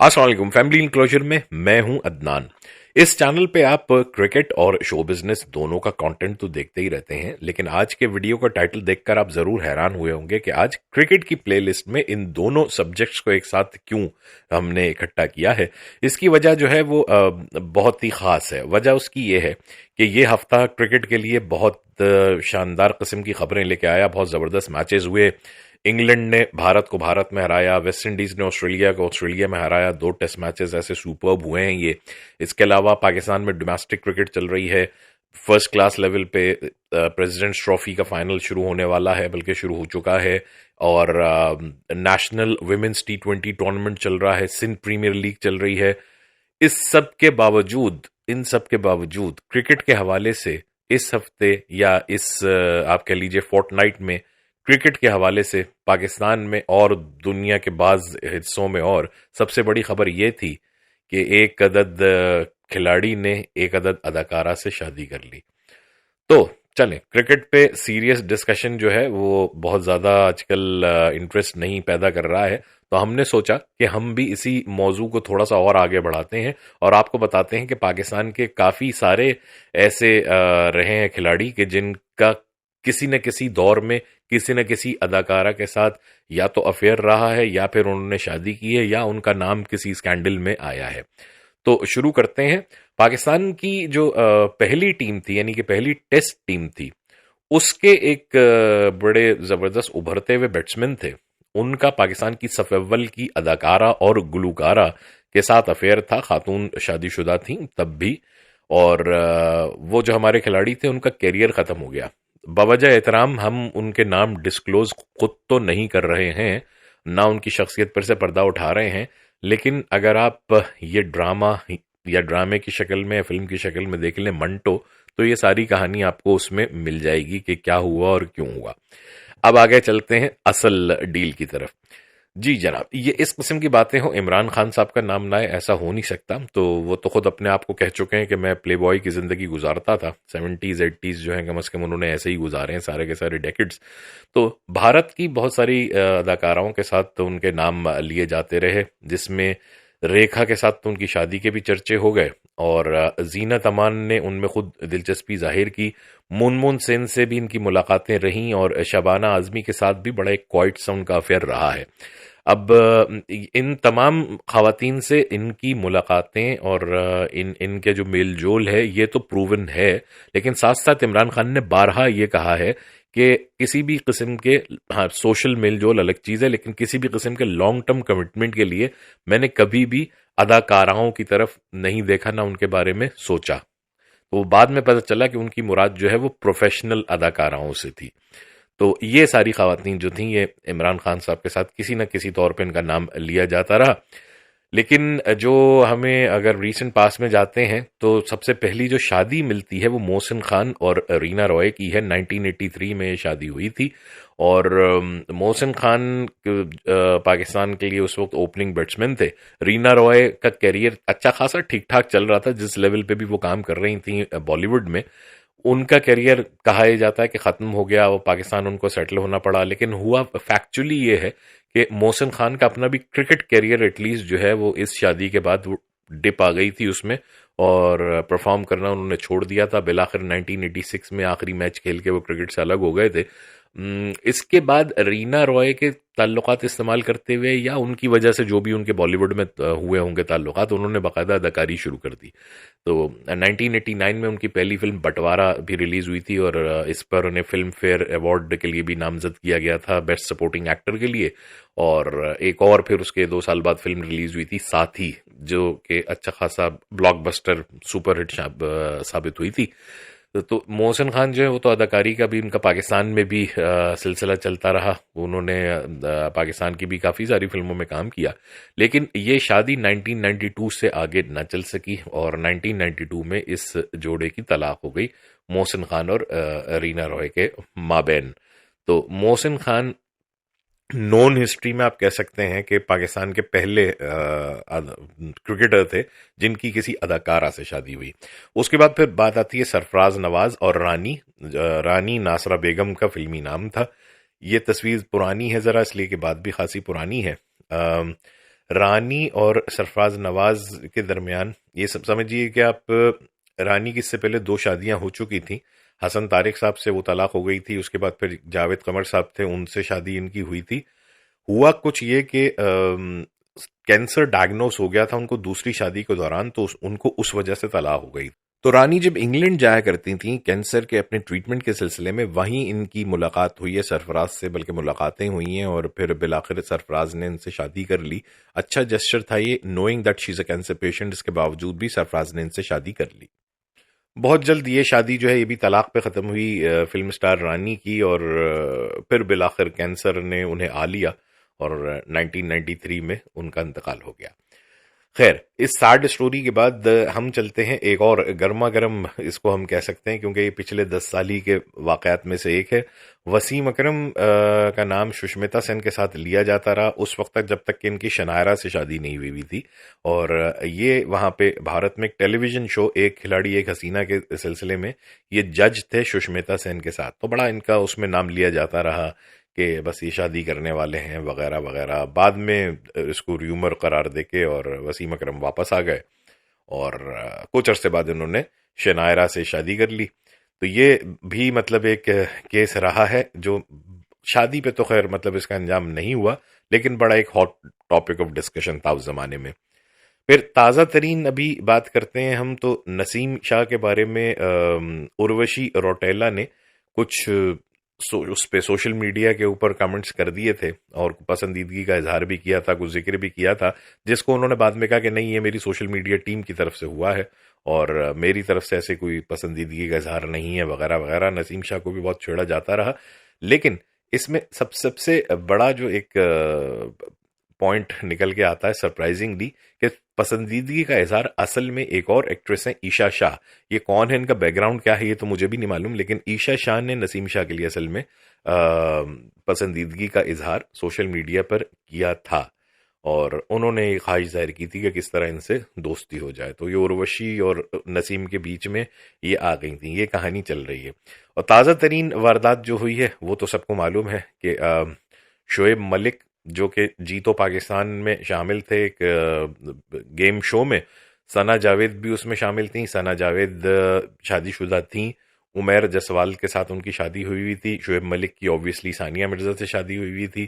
अस्सलाम वालेकुम। Family enclosure में मैं हूं अदनान। इस चैनल पे आप क्रिकेट और शो बिजनेस दोनों का कंटेंट तो देखते ही रहते हैं, लेकिन आज के वीडियो का टाइटल देखकर आप जरूर हैरान हुए होंगे कि आज क्रिकेट की प्लेलिस्ट में इन दोनों सब्जेक्ट्स को एक साथ क्यों हमने इकट्ठा किया है। इसकी वजह जो है वो बहुत ही खास है। वजह उसकी ये है कि ये हफ्ता क्रिकेट के लिए बहुत शानदार किस्म की खबरें लेके आया। बहुत जबरदस्त मैचेस हुए। इंग्लैंड ने भारत को भारत में हराया, वेस्ट इंडीज ने ऑस्ट्रेलिया को ऑस्ट्रेलिया में हराया। 2 टेस्ट मैचेस ऐसे सुपर्ब हुए हैं ये। इसके अलावा पाकिस्तान में डोमेस्टिक क्रिकेट चल रही है। फर्स्ट क्लास लेवल पे प्रेसिडेंट्स ट्रॉफी का फाइनल शुरू होने वाला है, बल्कि शुरू हो चुका है। और नेशनल वुमेन्स T20 टूर्नामेंट चल रहा है। सिंध प्रीमियर लीग चल रही है। इन सब के बावजूद क्रिकेट के हवाले से इस हफ्ते या इस आप कह लीजिए फोर्टनाइट में क्रिकेट के हवाले से पाकिस्तान में और दुनिया के बाज हिस्सों में और सबसे बड़ी खबर यह थी कि एक अदद खिलाड़ी ने एक अदद अदाकारा से शादी कर ली। तो चलें, क्रिकेट पे सीरियस डिस्कशन जो है वो बहुत ज़्यादा आजकल इंटरेस्ट नहीं पैदा कर रहा है, तो हमने सोचा कि हम भी इसी मौजू को थोड़ा सा और आगे बढ़ाते हैं और आपको बताते हैं कि पाकिस्तान के काफ़ी सारे ऐसे रहे हैं खिलाड़ी कि जिनका किसी न किसी दौर में किसी न किसी अदाकारा के साथ या तो अफेयर रहा है या फिर उन्होंने शादी की है या उनका नाम किसी स्कैंडल में आया है। तो शुरू करते हैं। पाकिस्तान की जो पहली टीम थी, यानी कि पहली टेस्ट टीम थी, उसके एक बड़े जबरदस्त उभरते हुए बैट्समैन थे। उनका पाकिस्तान की सफ अव्वल की अदाकारा और गुलकारा के साथ अफेयर था। खातून शादीशुदा थी तब भी। और वो जो हमारे खिलाड़ी थे उनका कैरियर खत्म हो गया। बवजह एहतराम हम उनके नाम डिस्क्लोज खुद तो नहीं कर रहे हैं, ना उनकी शख्सियत पर से पर्दा उठा रहे हैं, लेकिन अगर आप ये ड्रामा या ड्रामे की शक्ल में, फिल्म की शक्ल में देख लें मंटो, तो ये सारी कहानी आपको उसमें मिल जाएगी कि क्या हुआ और क्यों हुआ। अब आगे चलते हैं असल डील की तरफ। जी जनाब, ये इस किस्म की बातें हो, इमरान खान साहब का नाम ना आए ऐसा हो नहीं सकता। तो वो तो खुद अपने आप को कह चुके हैं कि मैं प्ले बॉय की जिंदगी गुजारता था। 70s 80s जो है कम से कम उन्होंने ऐसे ही गुजारे हैं सारे के सारे डेकेड्स। तो भारत की बहुत सारी अदाकाराओं के साथ तो उनके नाम लिए जाते रहे, जिसमें रेखा के साथ तो उनकी शादी के भी चर्चे हो गए और जीनत अमान ने उनमें खुद दिलचस्पी जाहिर की। मुनमुन सेन से भी इनकी मुलाकातें रहीं और शबाना आजमी के साथ भी बड़ा एक क्वाइट सा उनका अफेयर रहा है। अब इन तमाम खवातीन से इनकी मुलाकातें और इनके जो मेल जोल है ये तो प्रूवन है, लेकिन साथ साथ इमरान खान ने बारहा ये कहा है कि किसी भी किस्म के, हाँ सोशल मेल जोल अलग चीज़ है, लेकिन किसी भी किस्म के लॉन्ग टर्म कमिटमेंट के लिए मैंने कभी भी अदाकाराओं की तरफ नहीं देखा, ना उनके बारे में सोचा। तो बाद में पता चला कि उनकी मुराद जो है वो प्रोफेशनल अदाकाराओं से थी। तो ये सारी खवातीन जो थी ये इमरान खान साहब के साथ किसी न किसी तौर पे इनका नाम लिया जाता रहा। लेकिन जो हमें अगर रीसेंट पास में जाते हैं तो सबसे पहली जो शादी मिलती है वो मोहसिन खान और रीना रॉय की है। 1983 में ये शादी हुई थी और मोहसिन खान पाकिस्तान के लिए उस वक्त ओपनिंग बैट्समैन थे। रीना रॉय का कैरियर अच्छा खासा ठीक ठाक चल रहा था, जिस लेवल पे भी वो काम कर रही थी बॉलीवुड में। उनका करियर कहा जाता है कि ख़त्म हो गया, वो पाकिस्तान उनको सेटल होना पड़ा, लेकिन हुआ फैक्चुअली ये है कि मोहसिन खान का अपना भी क्रिकेट करियर एटलीस्ट जो है वो इस शादी के बाद वो डिप आ गई थी उसमें और परफॉर्म करना उन्होंने छोड़ दिया था। बिलाखिर 1986 में आखिरी मैच खेल के वो क्रिकेट से अलग हो गए थे। इसके बाद रीना रॉय के ताल्लुकात इस्तेमाल करते हुए या उनकी वजह से जो भी उनके बॉलीवुड में हुए होंगे ताल्लुकात, उन्होंने बाकायदा अदाकारी शुरू कर दी। तो 1989 में उनकी पहली फिल्म बंटवारा भी रिलीज हुई थी और इस पर उन्हें फिल्म फेयर अवार्ड के लिए भी नामजद किया गया था बेस्ट सपोर्टिंग एक्टर के लिए। और एक और फिर उसके 2 साल बाद फिल्म रिलीज हुई थी साथी, जो कि अच्छा खासा ब्लॉकबस्टर सुपरहिट साबित हुई थी। तो मोहसिन खान जो है वो तो अदाकारी का भी उनका पाकिस्तान में भी सिलसिला चलता रहा। उन्होंने पाकिस्तान की भी काफ़ी सारी फिल्मों में काम किया, लेकिन ये शादी 1992 से आगे ना चल सकी और 1992 में इस जोड़े की तलाक हो गई, मोहसिन खान और रीना रॉय के माबैन। तो मोहसिन खान नॉन हिस्ट्री में आप कह सकते हैं कि पाकिस्तान के पहले क्रिकेटर थे जिनकी किसी अदाकारा से शादी हुई। उसके बाद फिर बात आती है सरफराज नवाज और रानी नासरा बेगम का फिल्मी नाम था। ये तस्वीर पुरानी है ज़रा, इसलिए कि बात भी खासी पुरानी है। रानी और सरफराज नवाज के दरमियान, ये सब समझिए कि आप, रानी की इससे पहले 2 शादियां हो चुकी थी। हसन तारिक साहब से वो तलाक हो गई थी, उसके बाद फिर जावेद कमर साहब थे, उनसे शादी इनकी हुई थी। हुआ कुछ ये कि कैंसर डायग्नोस हो गया था उनको दूसरी शादी के दौरान, तो उनको उस वजह से तलाक हो गई। तो रानी जब इंग्लैंड जाया करती थी कैंसर के अपने ट्रीटमेंट के सिलसिले में, वहीं इनकी मुलाकात हुई है सरफराज से, बल्कि मुलाकातें हुई हैं और फिर बिलाखिर सरफराज ने इनसे शादी कर ली। अच्छा जेस्चर था ये, knowing that she is a cancer patient, इसके बावजूद भी सरफराज ने इनसे शादी कर ली। बहुत जल्द ये शादी जो है ये भी तलाक पे ख़त्म हुई फिल्म स्टार रानी की, और फिर बिलाखिर कैंसर ने उन्हें आ लिया और 1993 में उनका इंतकाल हो गया। खैर, इस सैड स्टोरी के बाद हम चलते हैं एक और गर्मा गर्म, इसको हम कह सकते हैं क्योंकि ये पिछले 10 साल ही के वाकयात में से एक है। वसीम अकरम का नाम सुष्मिता सेन के साथ लिया जाता रहा उस वक्त तक जब तक कि इनकी शनायरा से शादी नहीं हुई थी। और ये वहां पे भारत में एक टेलीविजन शो एक खिलाड़ी एक हसीना के सिलसिले में ये जज थे सुष्मिता सेन के साथ, तो बड़ा इनका उसमें नाम लिया जाता रहा कि बस ये शादी करने वाले हैं वगैरह वगैरह। बाद में इसको र्यूमर करार देके और वसीम अकरम वापस आ गए और कुछ अरसे बाद इन्होंने शनायरा से शादी कर ली। तो ये भी मतलब एक केस रहा है जो शादी पे तो खैर मतलब इसका अंजाम नहीं हुआ, लेकिन बड़ा एक हॉट टॉपिक ऑफ डिस्कशन था उस जमाने में। फिर ताज़ा तरीन अभी बात करते हैं हम, तो नसीम शाह के बारे में उर्वशी रौटेला ने कुछ उस पे सोशल मीडिया के ऊपर कमेंट्स कर दिए थे और पसंदीदगी का इजहार भी किया था, कुछ जिक्र भी किया था, जिसको उन्होंने बाद में कहा कि नहीं ये मेरी सोशल मीडिया टीम की तरफ से हुआ है और मेरी तरफ से ऐसे कोई पसंदीदगी का इजहार नहीं है वगैरह वगैरह। नसीम शाह को भी बहुत छेड़ा जाता रहा, लेकिन इसमें सबसे बड़ा जो एक पॉइंट निकल के आता है सरप्राइजिंगली कि पसंदीदगी का इजहार असल में एक और एक्ट्रेस है ईशा शाह। ये कौन है, इनका बैकग्राउंड क्या है ये तो मुझे भी नहीं मालूम, लेकिन ईशा शाह ने नसीम शाह के लिए असल में पसंदीदगी का इजहार सोशल मीडिया पर किया था और उन्होंने एक ख्वाहिश जाहिर की थी कि किस तरह इनसे दोस्ती हो जाए। तो ये उर्वशी और नसीम के बीच में ये आ गई थी, ये कहानी चल रही है। और ताज़ा तरीन वारदात जो हुई है वो तो सबको मालूम है कि शोएब मलिक जो कि जीतो पाकिस्तान में शामिल थे एक गेम शो में, सना जावेद भी उसमें शामिल थी। सना जावेद शादीशुदा थी, उमैर जसवाल के साथ उनकी शादी हुई थी। शोएब मलिक की ऑब्वियसली सानिया मिर्जा से शादी हुई थी,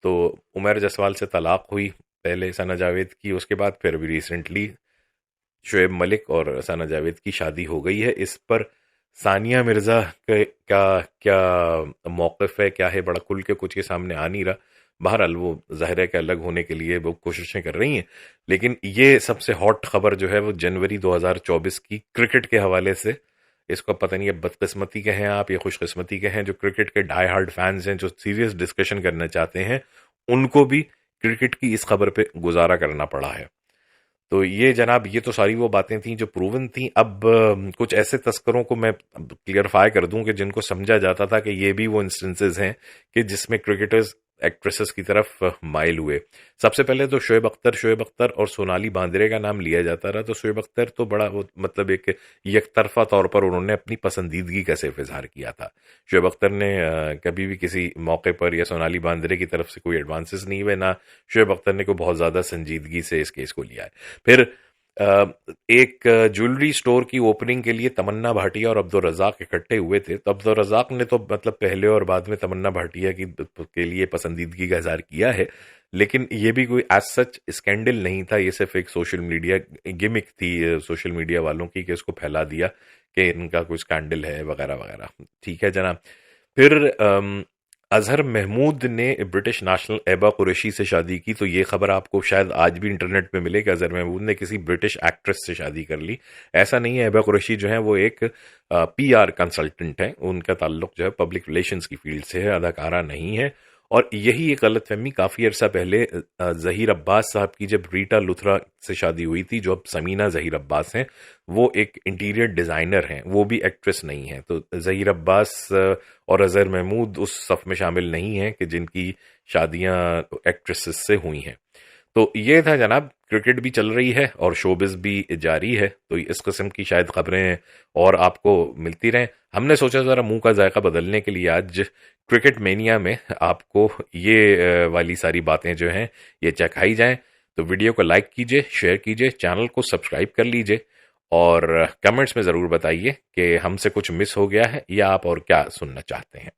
तो उमैर जसवाल से तलाक हुई पहले सना जावेद की, उसके बाद फिर अभी रिसेंटली शोएब मलिक और सना जावेद की शादी हो गई है। इस पर सानिया मिर्जा का क्या मौक़िफ़ है, क्या है, बड़ा खुल के कुछ के सामने आ नहीं रहा। बहरहाल वो ज़ाहिर है कि अलग होने के लिए वो कोशिशें कर रही हैं, लेकिन ये सबसे हॉट खबर जो है वो जनवरी 2024 की क्रिकेट के हवाले से। इसको पता नहीं है बदकिस्मती के हैं आप या खुशकिस्मती के हैं, जो क्रिकेट के डाई हार्ड फैंस हैं जो सीरियस डिस्कशन करना चाहते हैं, उनको भी क्रिकेट की इस खबर पे गुजारा करना पड़ा है। तो ये जनाब, ये तो सारी वो बातें थी जो प्रूवन थी। अब कुछ ऐसे तस्करों को मैं क्लियरफाई कर दूं कि जिनको समझा जाता था कि ये भी वो इंस्टेंसेस हैं कि जिसमें क्रिकेटर्स एक्ट्रेसेस की तरफ माइल हुए। सबसे पहले तो शोएब अख्तर और सोनाली बांद्रे का नाम लिया जाता रहा। तो शोएब अख्तर तो बड़ा वो मतलब एक यकतरफा तौर पर उन्होंने अपनी पसंदीदगी का सिर्फ इजहार किया था। शोएब अख्तर ने कभी भी किसी मौके पर या सोनाली बांद्रे की तरफ से कोई एडवांसेस नहीं हुए, ना शोएब अख्तर ने कोई बहुत ज्यादा संजीदगी से इस केस को लिया है। फिर एक ज्वेलरी स्टोर की ओपनिंग के लिए तमन्ना भाटिया और अब्दुल रज़ाक इकट्ठे हुए थे। तो अब्दुल रज़ाक ने तो मतलब पहले और बाद में तमन्ना भाटिया की के लिए पसंदीदगी का इजहार किया है, लेकिन ये भी कोई एज सच स्कैंडल नहीं था, ये सिर्फ एक सोशल मीडिया गिमिक थी सोशल मीडिया वालों की कि इसको फैला दिया कि इनका कोई स्कैंडल है वगैरह वगैरह। ठीक है जनाब। फिर अजहर महमूद ने ब्रिटिश नेशनल एबा कुरैशी से शादी की। तो ये खबर आपको शायद आज भी इंटरनेट पे मिले कि अजहर महमूद ने किसी ब्रिटिश एक्ट्रेस से शादी कर ली। ऐसा नहीं है, एबा कुरैशी जो है वो एक पीआर कंसल्टेंट है, उनका ताल्लुक जो है पब्लिक रिलेशंस की फील्ड से है, अदाकारा नहीं है। और यही एक गलतफहमी काफ़ी अरसा पहले जहीर अब्बास साहब की जब रीटा लुथरा से शादी हुई थी, जो अब समीना जहीर अब्बास हैं, वो एक इंटीरियर डिज़ाइनर हैं, वो भी एक्ट्रेस नहीं है। तो जहीर अब्बास और अजहर महमूद उस सफ़ में शामिल नहीं हैं कि जिनकी शादियां एक्ट्रेसेस से हुई हैं। तो ये था जनाब, क्रिकेट भी चल रही है और शोबिज़ भी जारी है, तो इस किस्म की शायद खबरें और आपको मिलती रहें। हमने सोचा ज़रा मुंह का जायका बदलने के लिए आज क्रिकेट मेनिया में आपको ये वाली सारी बातें जो हैं ये चखाई जाएं। तो वीडियो को लाइक कीजिए, शेयर कीजिए, चैनल को सब्सक्राइब कर लीजिए और कमेंट्स में ज़रूर बताइए कि हमसे कुछ मिस हो गया है या आप और क्या सुनना चाहते हैं।